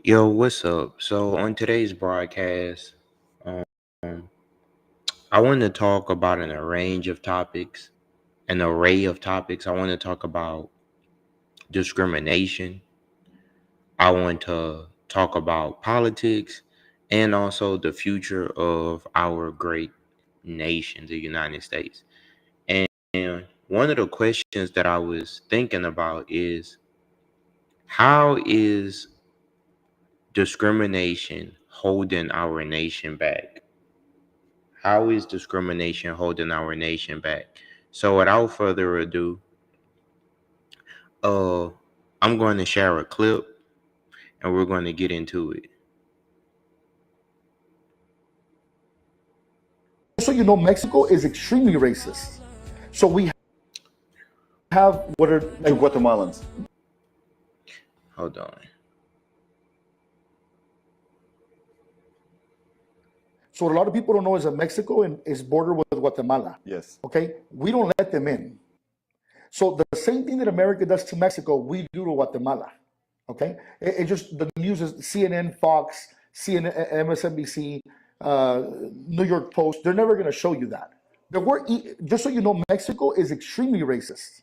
Yo, what's up? So on today's broadcast, um, I want to talk about an array of topics. I want to talk about discrimination. I want to talk about politics and also the future of our great nation, the United States. And one of the questions that I was thinking about is how is discrimination holding our nation back? How is discrimination holding our nation back? So without further ado, uh, I'm going to share a clip and we're going to get into it. So you know, Mexico is extremely racist. So we have what are like Guatemalans. Hold on. So what a lot of people don't know is that Mexico is bordered with Guatemala. Yes. Okay, we don't let them in. So the same thing that America does to Mexico, we do to Guatemala. Okay, it just the news is CNN, Fox, CNN, MSNBC, New York Post. They're never going to show you that. But just so you know, Mexico is extremely racist.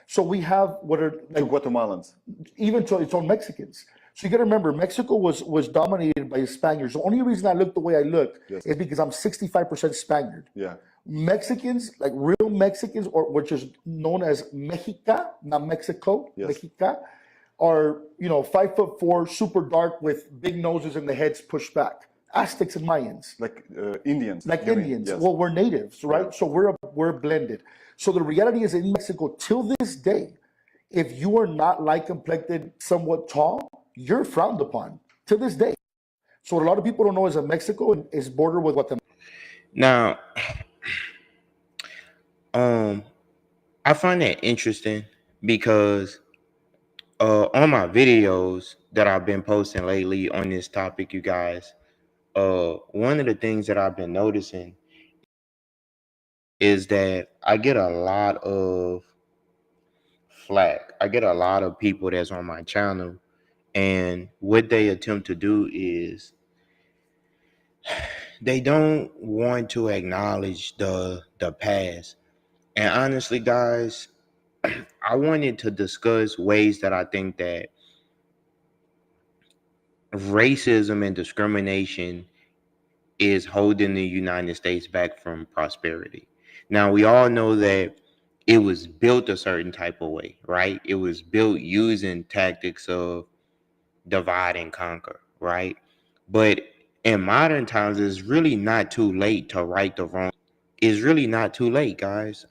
So we have what are To Guatemalans. even to its own Mexicans. So you got to remember, Mexico was dominated by Spaniards. The only reason I look the way I look Yes. is because I'm 65% Spaniard. Yeah. Mexicans, like real Mexicans, or which is known as Mexica, not Mexico, Yes. Mexica, are 5'4", super dark with big noses and the heads pushed back. Aztecs and Mayans, Like Indians. like you mean? Indians. Yes. Well, we're natives, right? Yeah. So we're blended. So the reality is in Mexico till this day, if you are not light complected, somewhat tall, you're frowned upon to this day. So what a lot of people don't know is that Mexico is bordered with Guatemala. Now, I find that interesting because on my videos that I've been posting lately on this topic, you guys, one of the things that I've been noticing is that I get a lot of flack. I get a lot of people that's on my channel, and what they attempt to do is they don't want to acknowledge the past. And honestly, guys, I wanted to discuss ways that I think that racism and discrimination is holding the United States back from prosperity. Now, we all know that it was built a certain type of way, right? It was built using tactics of divide and conquer, right? But in modern times, it's really not too late to right the wrong. It's really not too late, guys.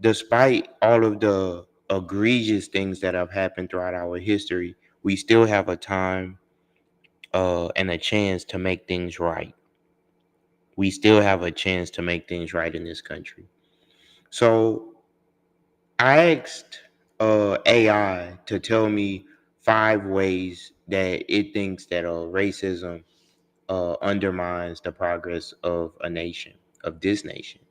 Despite all of the egregious things that have happened throughout our history, we still have a time and a chance to make things right. We still have a chance to make things right in this country. So I asked AI to tell me 5 ways that it thinks that racism undermines the progress of a nation, of this nation.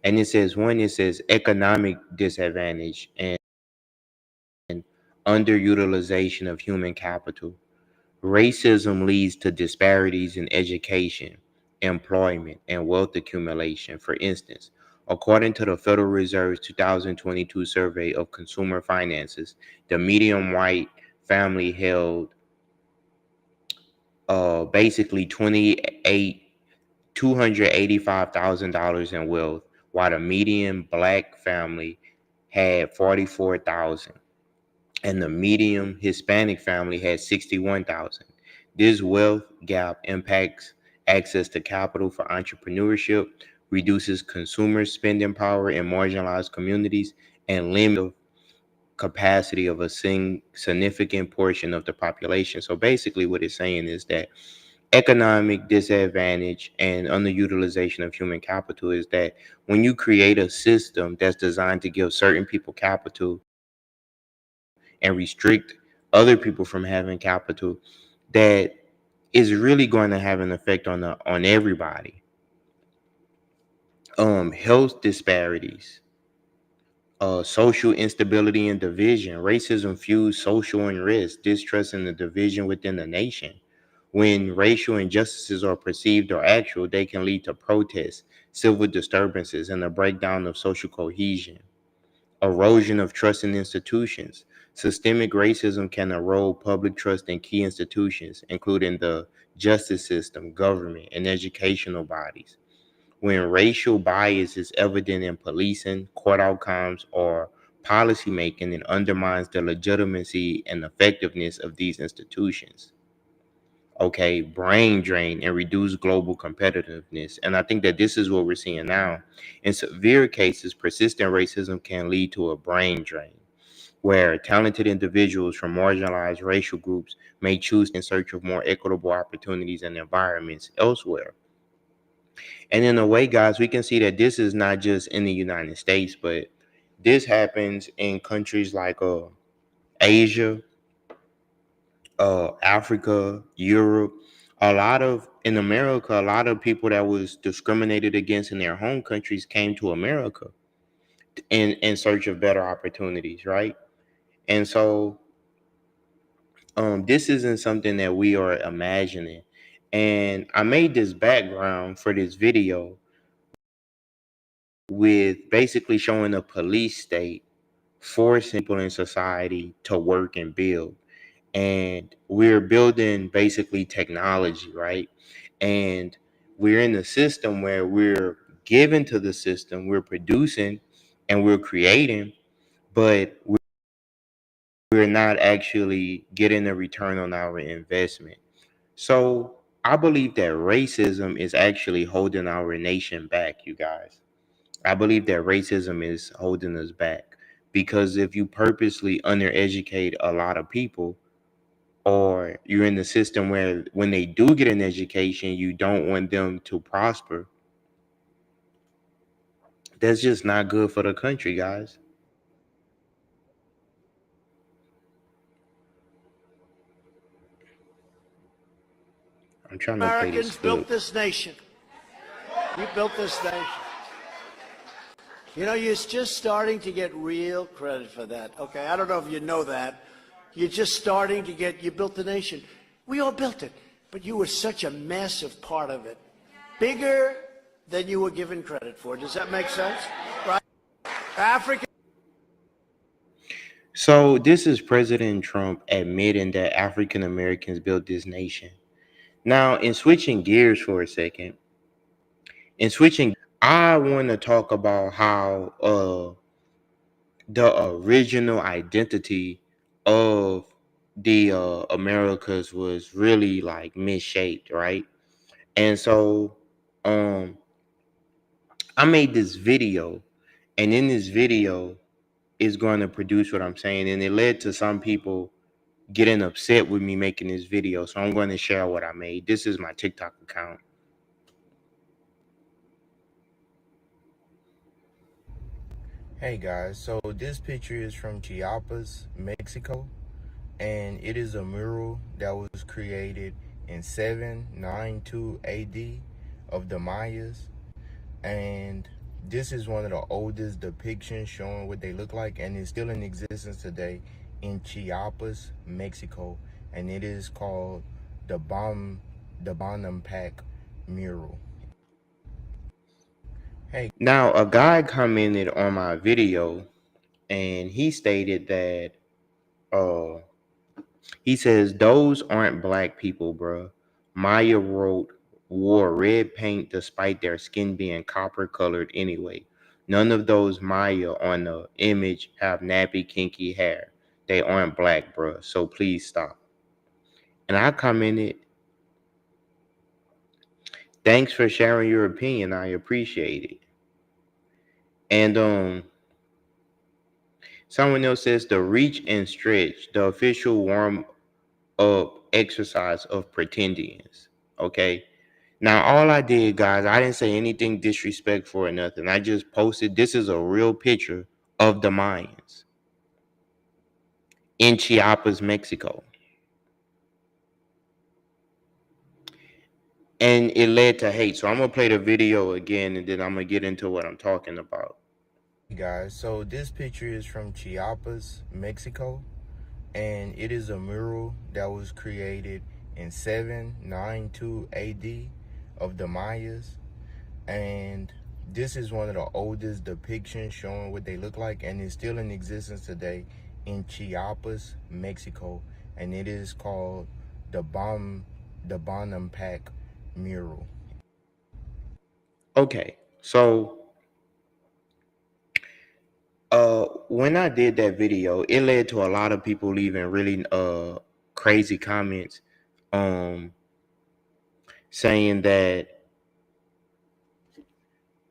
And it says one, it says economic disadvantage and underutilization of human capital. Racism leads to disparities in education, employment, and wealth accumulation. For instance, according to the Federal Reserve's 2022 survey of consumer finances, the median white family held basically $285,000 in wealth, while the median black family had 44,000 and the median Hispanic family had 61,000. This wealth gap impacts access to capital for entrepreneurship, reduces consumer spending power in marginalized communities, and limits capacity of a significant portion of the population. So basically what it's saying is that economic disadvantage and underutilization of human capital is that when you create a system that's designed to give certain people capital and restrict other people from having capital, that is really going to have an effect on everybody. Health disparities, social instability and division. Racism fuels social unrest, distrust, and the division within the nation. When racial injustices are perceived or actual, they can lead to protests, civil disturbances, and a breakdown of social cohesion. Erosion of trust in institutions. Systemic racism can erode public trust in key institutions, including the justice system, government, and educational bodies. When racial bias is evident in policing, court outcomes, or policymaking, it undermines the legitimacy and effectiveness of these institutions. Okay, brain drain and reduce global competitiveness. And I think that this is what we're seeing now. In severe cases, persistent racism can lead to a brain drain, where talented individuals from marginalized racial groups may choose in search of more equitable opportunities and environments elsewhere. And in a way, guys, we can see that this is not just in the United States, but this happens in countries like Asia, Africa, Europe. A lot of in America, a lot of people that was discriminated against in their home countries came to America in search of better opportunities, right? And so this isn't something that we are imagining. And I made this background for this video with basically showing a police state forcing people in society to work and build. And we're building basically technology, right? And we're in a system where we're giving to the system, we're producing and we're creating, but we're not actually getting a return on our investment. So I believe that racism is actually holding our nation back, you guys. I believe that racism is holding us back because if you purposely undereducate a lot of people, or you're in the system where when they do get an education, you don't want them to prosper, that's just not good for the country, guys. I'm trying to play this Americans built clip. this nation. You built this nation. You know, you're just starting to get real credit for that. Okay, I don't know if you know that. You're just starting to get, you built the nation. We all built it, but you were such a massive part of it. Bigger than you were given credit for. Does that make sense? Right? Africa. So this is President Trump admitting that African Americans built this nation. Now, in switching gears for a second, I want to talk about how the original identity of the Americas was really like misshaped, right? And so um I made this video, and in this video is going to produce what I'm saying, and it led to some people getting upset with me making this video. So I'm going to share what I made. This is my TikTok account. Hey guys, so this picture is from Chiapas, Mexico, and it is a mural that was created in 792 AD of the Mayas. And this is one of the oldest depictions showing what they look like, and it's still in existence today in Chiapas, Mexico, and it is called the Bonham Pack mural. Hey, now a guy commented on my video, and he stated that uh he says those aren't black people, bro. Maya wore red paint despite their skin being copper colored anyway. None of those Maya on the image have nappy kinky hair. They aren't black, bro. So please stop. And I commented, thanks for sharing your opinion. I appreciate it. And someone else says the reach and stretch, the official warm up exercise of pretendians. Okay. Now, all I did, guys, I didn't say anything disrespectful or nothing. I just posted this is a real picture of the Mayans in Chiapas, Mexico. And it led to hate. So I'm going to play the video again and then I'm going to get into what I'm talking about. Guys, so this picture is from Chiapas, Mexico, and it is a mural that was created in 792 AD of the Mayas. And this is one of the oldest depictions showing what they look like, and it's still in existence today in Chiapas, Mexico, and it is called the Bonampak mural. Okay, so when I did that video, it led to a lot of people leaving really crazy comments, um saying that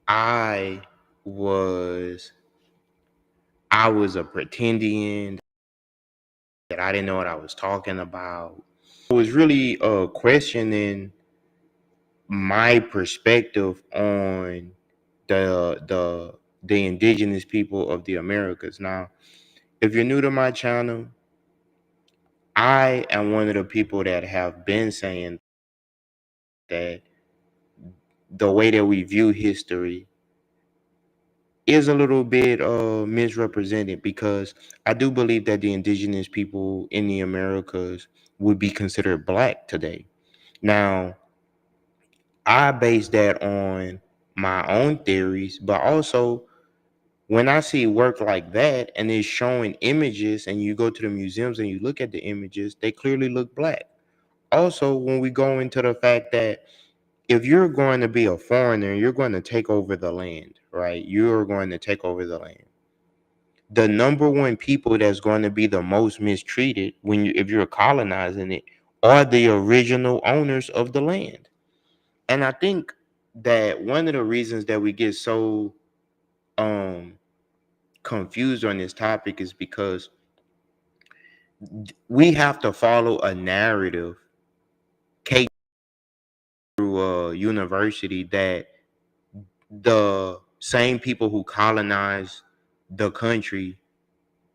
I was I was a pretendian, that I didn't know what I was talking about. I was really questioning my perspective on the indigenous people of the Americas. Now, if you're new to my channel, I am one of the people that have been saying that the way that we view history is a little bit misrepresented, because I do believe that the indigenous people in the Americas would be considered black today. Now, I base that on my own theories, but also when I see work like that and it's showing images and you go to the museums and you look at the images, they clearly look black. Also, when we go into the fact that if you're going to be a foreigner, you're going to take over the land, right? You're going to take over the land. The number one people that's going to be the most mistreated if you're colonizing it are the original owners of the land. And I think that one of the reasons that we get so um confused on this topic is because we have to follow a narrative K through a university that the same people who colonize the country,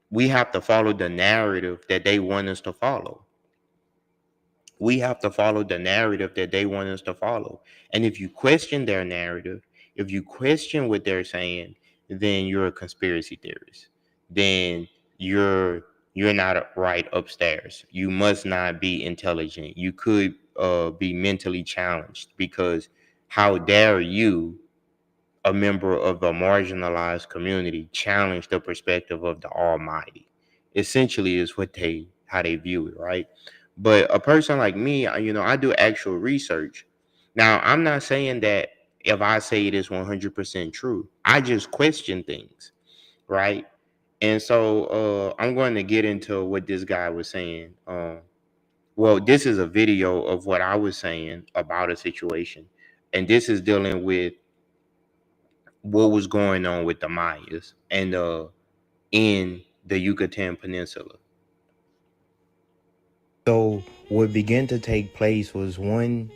we have to follow the narrative that they want us to follow. We have to follow the narrative that they want us to follow. And if you question their narrative, if you question what they're saying, then you're a conspiracy theorist. Then you're you're not right upstairs. You must not be intelligent. You could be mentally challenged, because how dare you, a member of a marginalized community, challenge the perspective of the Almighty? Essentially, is what they how they view it, right? But a person like me, I do actual research. Now, I'm not saying that if I say it is 100% true. I just question things, right? And so I'm going to get into what this guy was saying. Well, this is a video of what I was saying about a situation, and this is dealing with what was going on with the Mayas and in the Yucatan Peninsula. So what began to take place was one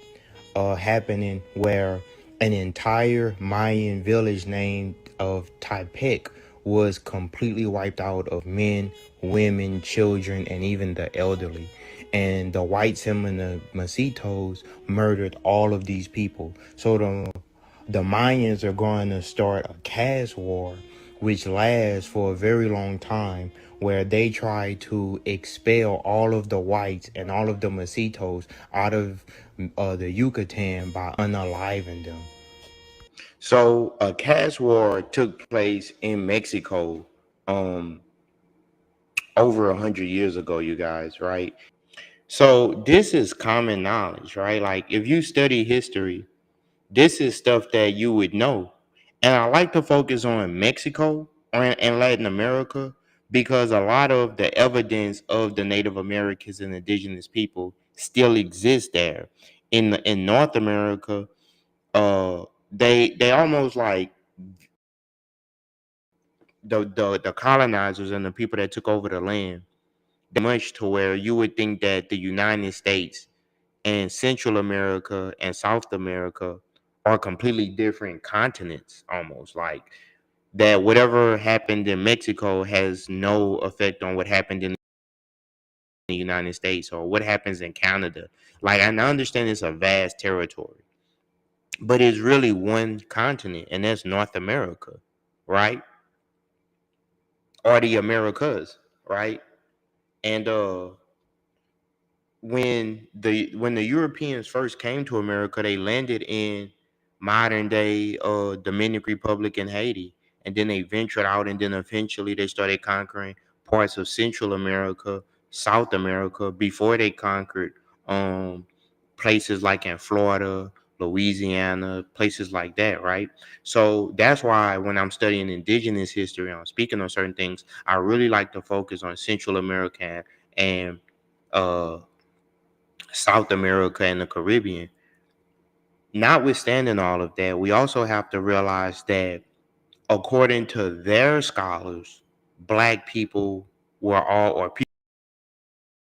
happening where an entire Mayan village named of Taipei was completely wiped out of men, women, children, and even the elderly. And the whites and the Masitos murdered all of these people. So the Mayans are going to start a caste war, which lasts for a very long time, where they try to expel all of the whites and all of the Masitos out of the Yucatan by unaliving them. So a caste war took place in Mexico um over 100 years ago, you guys, right? So this is common knowledge, right? Like if you study history, this is stuff that you would know. And I like to focus on Mexico and Latin America, because a lot of the evidence of the Native Americans and indigenous people still exists there. In North America, they almost like the colonizers and the people that took over the land, much to where you would think that the United States and Central America and South America are completely different continents, almost like that whatever happened in Mexico has no effect on what happened in the United States or what happens in Canada. Like, I understand it's a vast territory, but it's really one continent, and that's North America, right? or the Americas, right? And when the Europeans first came to America, they landed in modern day Dominican Republic and Haiti, and then they ventured out, and then eventually they started conquering parts of Central America, South America, before they conquered um places like in Florida, Louisiana, places like that, right? So that's why when I'm studying indigenous history, I'm speaking on certain things, I really like to focus on Central America and uh South America and the Caribbean. Notwithstanding all of that, we also have to realize that according to their scholars, black people were all or people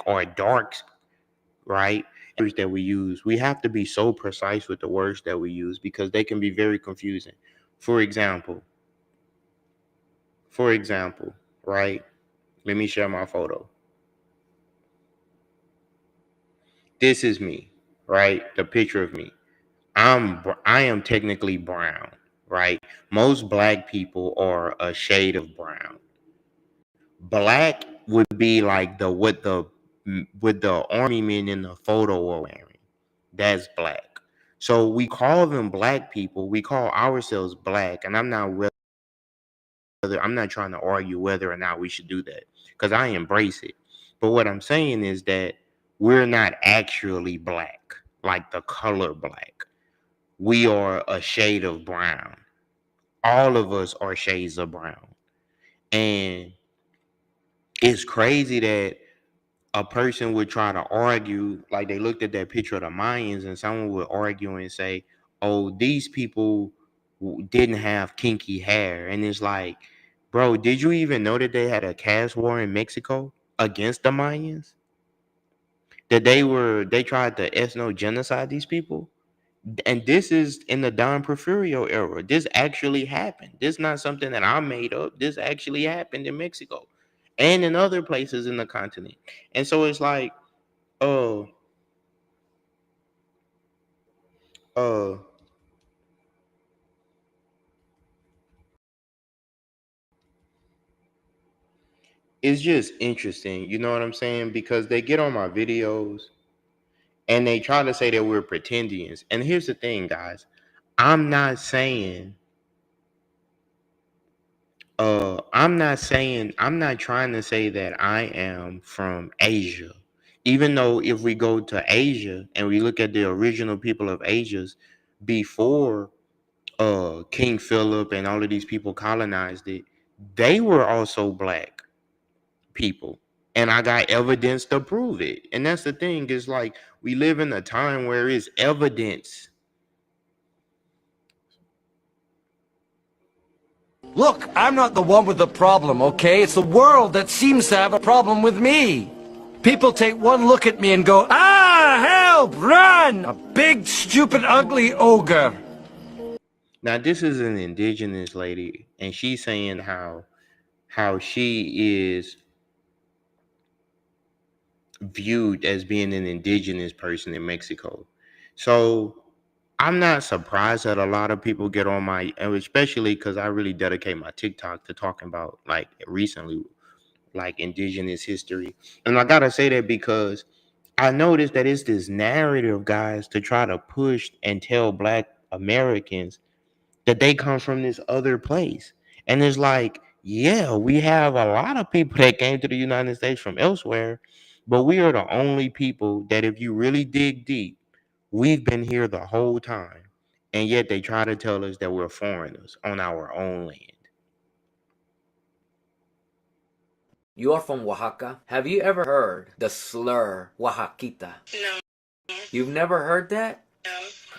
or darks, right? That we use. We have to be so precise with the words that we use because they can be very confusing. For example, for example, right? Let me share my photo. This is me, right? The picture of me. I am technically brown, right? Most black people are a shade of brown. Black would be like the what the army men in the photo are wearing. That's black. So we call them black people. We call ourselves black, and I'm not trying to argue whether or not we should do that because I embrace it. But what I'm saying is that we're not actually black, like the color black. We are a shade of brown. All of us are shades of brown. And it's crazy that a person would try to argue, like they looked at that picture of the Mayans, and someone would argue and say, oh, these people didn't have kinky hair. And it's like, bro, did you even know that they had a caste war in Mexico against the Mayans? That they tried to ethno genocide these people? And this is in the Don Porfirio era. This actually happened. This is not something that I made up. This actually happened in Mexico and in other places in the continent. And so it's like, uh, uh, it's just interesting. You know what I'm saying? Because they get on my videos and they try to say that we're pretendians. And here's the thing, guys. I'm not saying I'm not trying to say that I am from Asia. Even though if we go to Asia and we look at the original people of Asia's before King Philip and all of these people colonized it, they were also black people. And I got evidence to prove it. And that's the thing, is like we live in a time where it's evidence. Look, I'm not the one with the problem, okay? It's the world that seems to have a problem with me. People take one look at me and go, ah, help, run! A big, stupid, ugly ogre. Now this is an indigenous lady, and she's saying how she is viewed as being an indigenous person in Mexico. So I'm not surprised that a lot of people get on my, and especially because I really dedicate my TikTok to talking about like recently, like indigenous history. And I gotta say that because I noticed that it's this narrative, guys, to try to push and tell Black Americans that they come from this other place. And it's like, yeah, we have a lot of people that came to the United States from elsewhere, but we are the only people that, if you really dig deep, we've been here the whole time. And yet they try to tell us that we're foreigners on our own land. You are from Oaxaca. Have you ever heard the slur Oaxaquita? No. You've never heard that? No.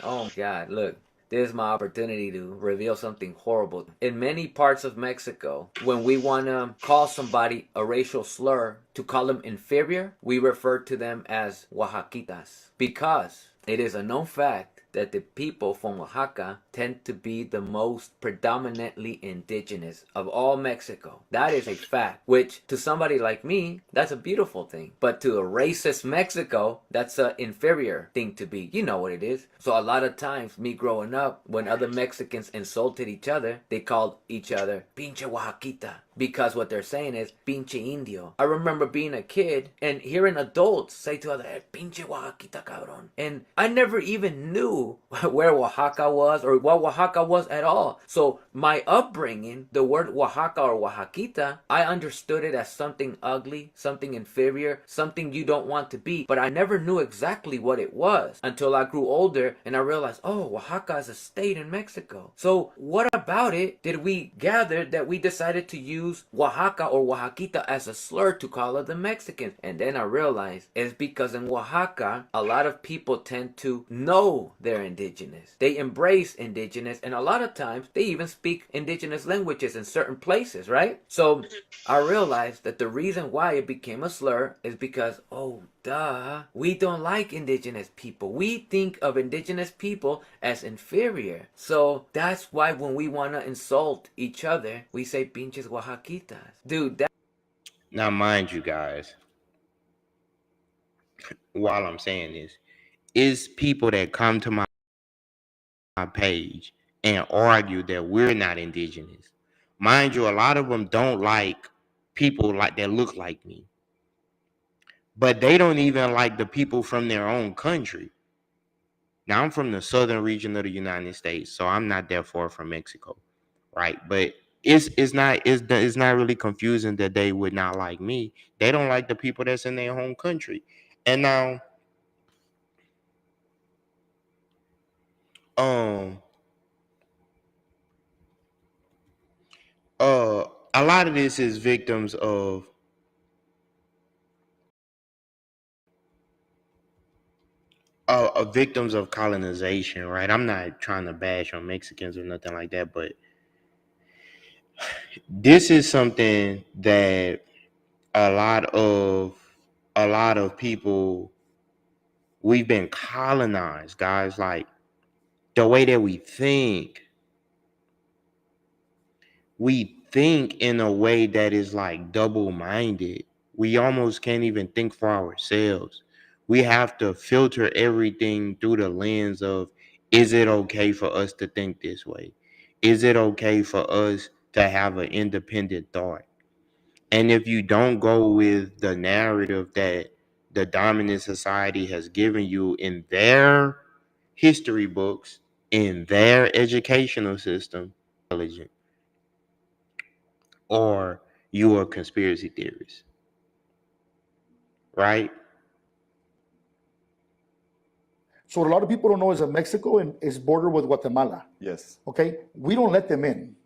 Oh my God, look. This is my opportunity to reveal something horrible. In many parts of Mexico, when we want to call somebody a racial slur, to call them inferior, we refer to them as Oaxaquitas. Because it is a known fact that the people from Oaxaca tend to be the most predominantly indigenous of all Mexico. That is a fact, which to somebody like me, that's a beautiful thing. But to a racist Mexico, that's an inferior thing to be. You know what it is. So a lot of times, me growing up, when other Mexicans insulted each other, they called each other, pinche Oaxaquita. because what they're saying is pinche indio. I remember being a kid and hearing adults say to others, pinche Oaxaquita cabrón. And I never even knew where Oaxaca was or what Oaxaca was at all. So my upbringing, the word Oaxaca or Oaxaquita, I understood it as something ugly, something inferior, something you don't want to be. But I never knew exactly what it was until I grew older and I realized, oh, Oaxaca is a state in Mexico. So what about it did we gather that we decided to use Oaxaca or Oaxaquita as a slur to call it the Mexicans? And then I realized it's because in Oaxaca, a lot of people tend to know they're indigenous. They embrace indigenous, and a lot of times they even speak indigenous languages in certain places, right? So I realized that the reason why it became a slur is because, oh, duh, we don't like indigenous people. We think of indigenous people as inferior. So that's why when we want to insult each other, we say pinches Oaxaquitas. Dude, that. Now, mind you guys, while I'm saying this, is people that come to my page and argue that we're not indigenous. Mind you, a lot of them don't like people like that look like me, but they don't even like the people from their own country. Now, I'm from the southern region of the United States, so I'm not that far from Mexico, right? But it's not really confusing that they would not like me. They don't like the people that's in their home country. And now, um, uh, a lot of this is victims of victims of colonization, right? I'm not trying to bash on Mexicans or nothing like that, but this is something that a lot of a lot of people, we've been colonized, guys. Like the way that we think in a way that is like double-minded. We almost can't even think for ourselves. We have to filter everything through the lens of, is it okay for us to think this way? Is it okay for us to have an independent thought? And if you don't go with the narrative that the dominant society has given you in their history books, in their educational system, intelligent, or you are a conspiracy theorist, right? So what a lot of people don't know is that Mexico is bordered with Guatemala. Yes. Okay, we don't let them in.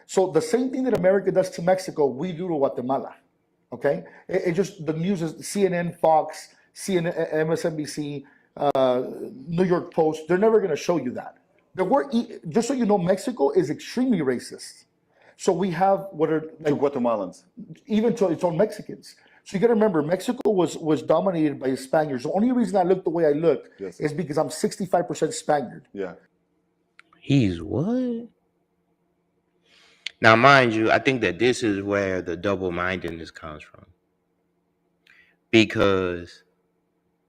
So the same thing that America does to Mexico, we do to Guatemala. Okay, it just the news is CNN, Fox, CNN, MSNBC, New York Post. They're never going to show you that. But just so you know, Mexico is extremely racist. So we have what are To Guatemalans. even to its own Mexicans. So you got to remember, Mexico was dominated by Spaniards. The only reason I look the way I look Yes. is because I'm 65% Spaniard. Yeah. He's what? Now, mind you, I think that this is where the double-mindedness comes from. Because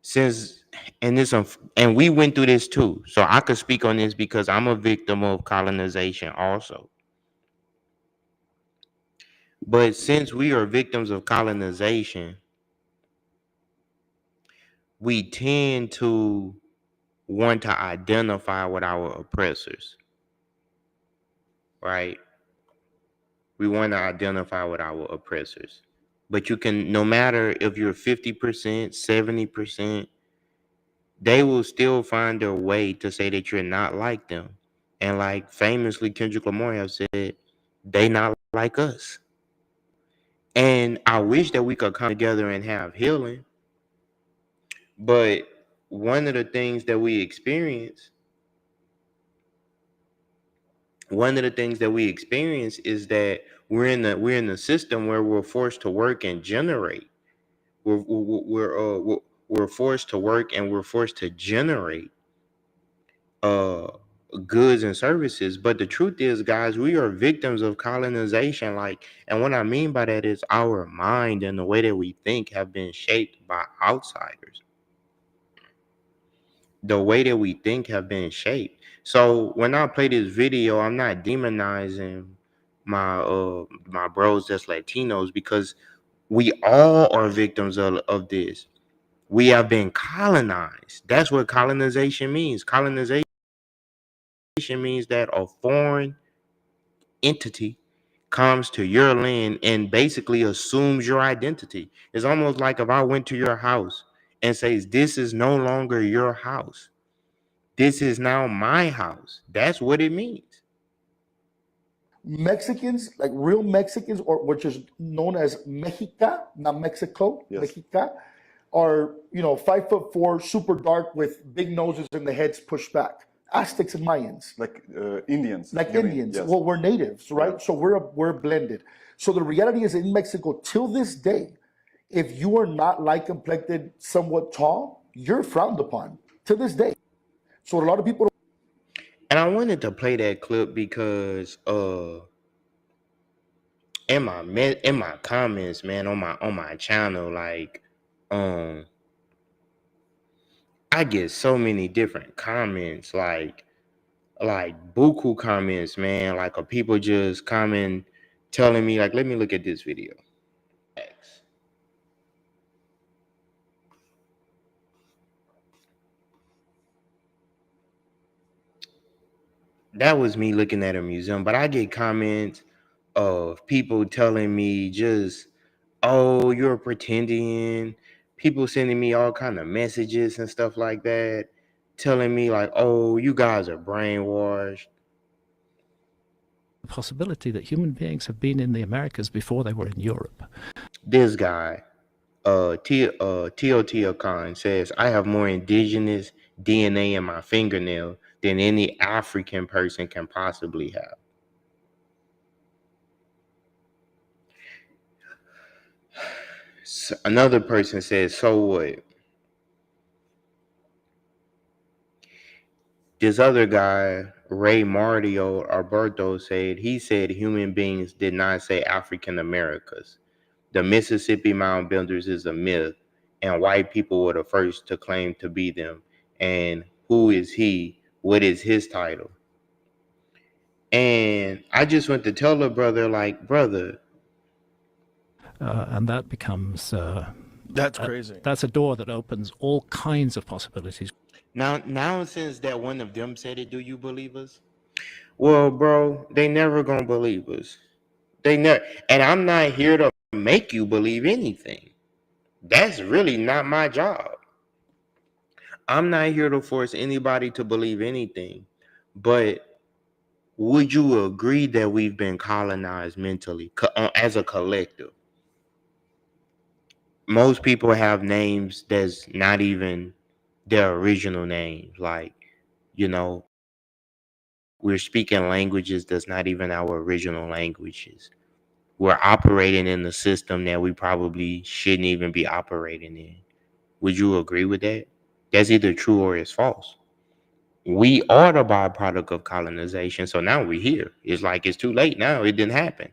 since and we went through this too. So I could speak on this because I'm a victim of colonization also. But since we are victims of colonization, we tend to want to identify with our oppressors, right? We want to identify with our oppressors. But you can, no matter if you're 50%, 70%, they will still find their way to say that you're not like them. And like famously Kendrick Lamar have said, they not like us. And I wish that we could come together and have healing. But one of the things that we experience, is that we're in a system where we're forced to work and generate. We're forced to work and we're forced to generate uh goods and services. But the truth is, guys, we are victims of colonization. Like, and what I mean by that is our mind and the way that we think have been shaped by outsiders. The way that we think have been shaped. So when I play this video, I'm not demonizing my bros that's Latinos, because we all are victims of this. We have been colonized. That's what colonization means. Colonization means that a foreign entity comes to your land and basically assumes your identity. It's almost like if I went to your house and says, this is no longer your house. This is now my house. That's what it means. Mexicans, like real Mexicans, or which is known as Mexica, not Mexico, Yes. Mexica, are 5'4", super dark with big noses and the heads pushed back. Aztecs and Mayans, Like Indians. like you mean? Indians. Yes. Well, we're natives, right? Yeah. So we're blended. So the reality is, in Mexico till this day, if you are not light complected, somewhat tall, you're frowned upon to this day. So a lot of people. And I wanted to play that clip because in my comments, man, on my channel, like I get so many different comments, like buku comments, man, like of people just comment telling me, like, let me look at this video. That was me looking at a museum, but I get comments of people telling me just, oh, you're pretending. People sending me all kind of messages and stuff like that, telling me like, oh, you guys are brainwashed. The possibility that human beings have been in the Americas before they were in Europe. This guy, Tio Khan, says, I have more indigenous DNA in my fingernail than any African person can possibly have. So another person says, so what? This other guy, Ray Martio Alberto, said human beings did not say African Americas. The Mississippi Mound Builders is a myth, and white people were the first to claim to be them. And who is he? What is his title? And I just went to tell the brother, like, brother. And that becomes... That's crazy. That's a door that opens all kinds of possibilities. Now, since that one of them said it, do you believe us? Well, bro, they never gonna believe us. They never. And I'm not here to make you believe anything. That's really not my job. I'm not here to force anybody to believe anything. But would you agree that we've been colonized mentally as a collective? Most people have names that's not even their original names. Like, we're speaking languages that's not even our original languages. We're operating in the system that we probably shouldn't even be operating in. Would you agree with that? That's either true or it's false. We are the byproduct of colonization. So now we're here. It's like it's too late now. It didn't happen.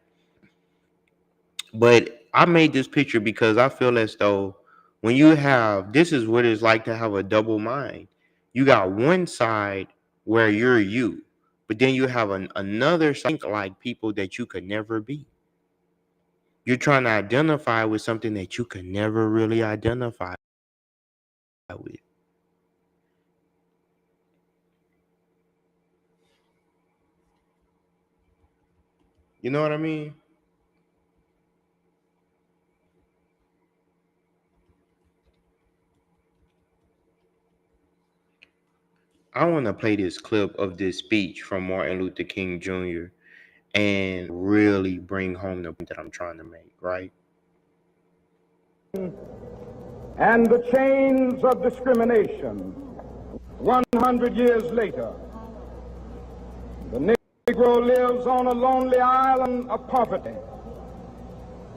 But I made this picture because I feel as though when you have, this is what it's like to have a double mind. You got one side where you're you, but then you have another side like people that you could never be. You're trying to identify with something that you could never really identify with. You know what I mean? I want to play this clip of this speech from Martin Luther King Jr. and really bring home the point that I'm trying to make, right? And the chains of discrimination. 100 years later, the Negro lives on a lonely island of poverty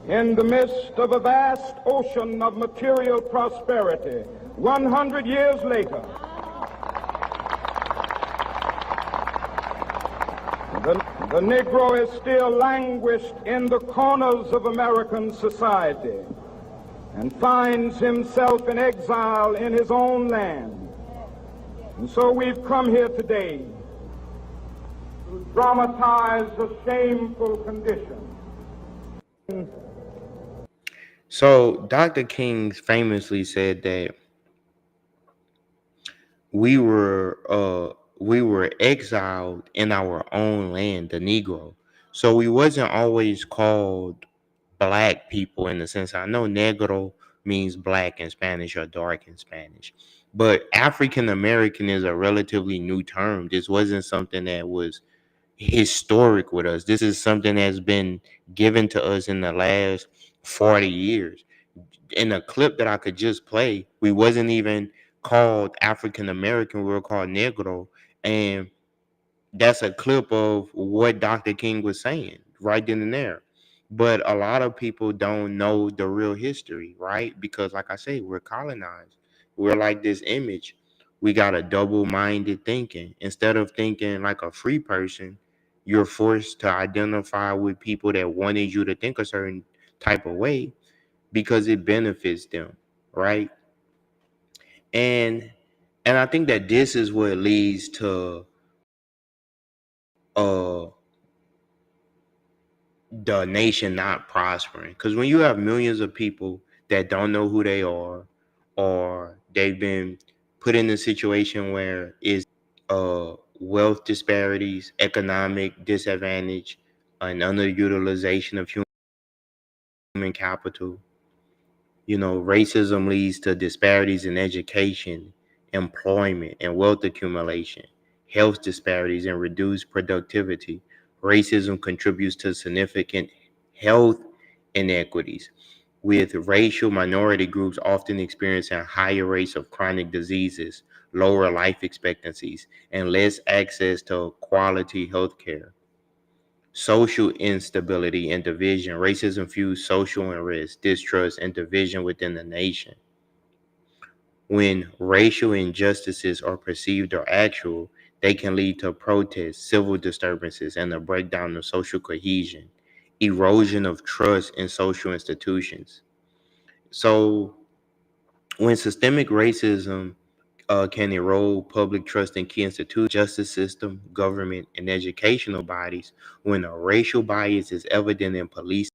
in the midst of a vast ocean of material prosperity. 100 years later, the Negro is still languished in the corners of American society and finds himself in exile in his own land. And so we've come here today dramatize a shameful condition. So Dr. King famously said that we were exiled in our own land, the Negro. So we wasn't always called black people in the sense. I know negro means black in Spanish or dark in Spanish, but African American is a relatively new term. This wasn't something that was historic with us. This is something that's been given to us in the last 40 years. In a clip that I could just play, we wasn't even called African American, we were called Negro. And that's a clip of what Dr. King was saying right then and there. But a lot of people don't know the real history, right? Because, like I say, we're colonized. We're like this image. We got a double minded thinking. Instead of thinking like a free person, you're forced to identify with people that wanted you to think a certain type of way because it benefits them, right? And I think that this is what leads to uh the nation not prospering. Because when you have millions of people that don't know who they are, or they've been put in a situation where is wealth disparities, economic disadvantage, an underutilization of human capital. You know, racism leads to disparities in education, employment, and wealth accumulation, health disparities, and reduced productivity. Racism contributes to significant health inequities, with racial minority groups often experiencing higher rates of chronic diseases, lower life expectancies, and less access to quality health care. Social instability and division. Racism fuels social unrest, distrust, and division within the nation. When racial injustices are perceived or actual, they can lead to protests, civil disturbances, and the breakdown of social cohesion, erosion of trust in social institutions. So, when systemic racism can erode public trust in key institutions, justice system, government, and educational bodies, when a racial bias is evident in policing,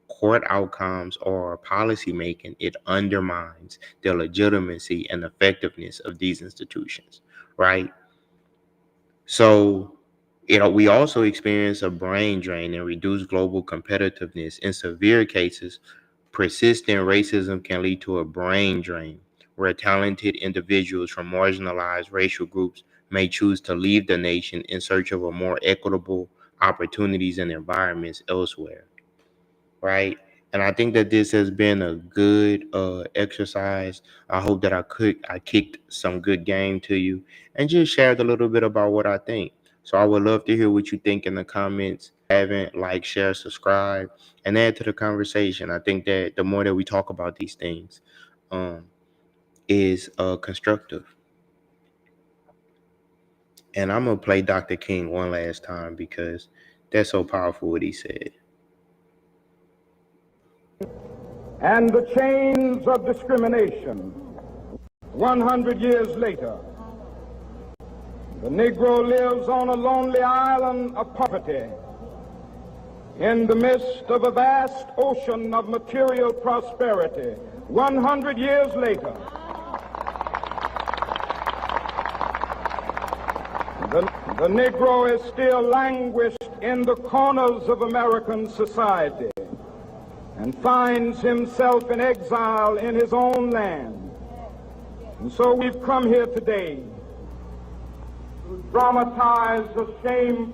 court outcomes, or policy making, it undermines the legitimacy and effectiveness of these institutions, right? So, we also experience a brain drain and reduced global competitiveness. In severe cases, persistent racism can lead to a brain drain, where talented individuals from marginalized racial groups may choose to leave the nation in search of a more equitable opportunities and environments elsewhere, right? And I think that this has been a good exercise. I hope that I kicked some good game to you and just shared a little bit about what I think. So I would love to hear what you think in the comments. Haven't like, share, subscribe, and add to the conversation. I think that the more that we talk about these things, is constructive. And I'm gonna play Dr. King one last time because that's so powerful what he said. And the chains of discrimination. 100 years later, the Negro lives on a lonely island of poverty in the midst of a vast ocean of material prosperity. 100 years later, the Negro is still languished in the corners of American society and finds himself in exile in his own land. And so we've come here today to dramatize a shameful